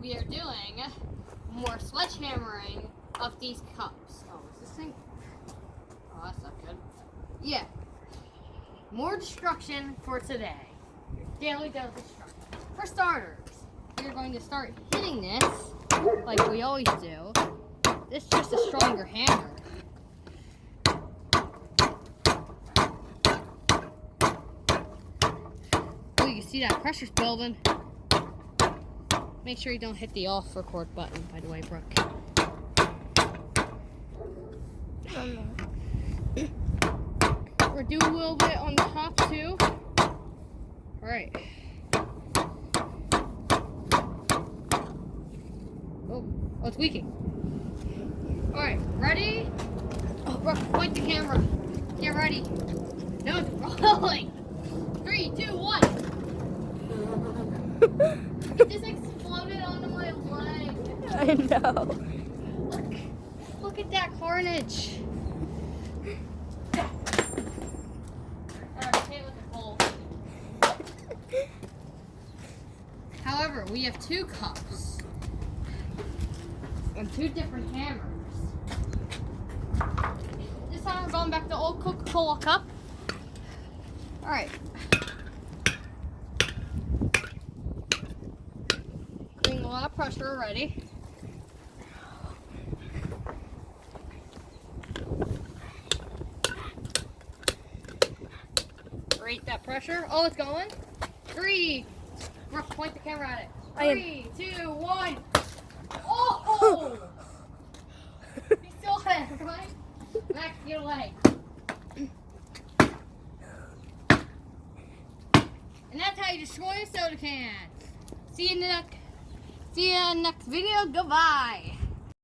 we are doing more sledgehammering of these cups. Oh, is this thing? Oh, that's not good. Yeah. More destruction for today. Daily dose of destruction. For starters, we're going to start hitting this like we always do. This is just a stronger hammer. Oh, you can see that pressure's building. Make sure you don't hit the off record button, by the way, Brooke. We're doing a little bit on the top too. Alright. Oh, it's leaking. Alright, ready? Oh, Brooke, point the camera. Get ready. No, it's rolling. 3, 2, 1. It just exploded onto my leg. I know. Look at that carnage. However, we have 2 cups and 2 different hammers. This time we're going back to old Coca-Cola cup. Alright. Getting a lot of pressure already. Rate that pressure. Oh, it's going. 3. Brooke, point the camera at it. 3, 2, 1. Oh! You still have it, right? Max, get away. And that's how you destroy a soda can. See you in the next video. Goodbye.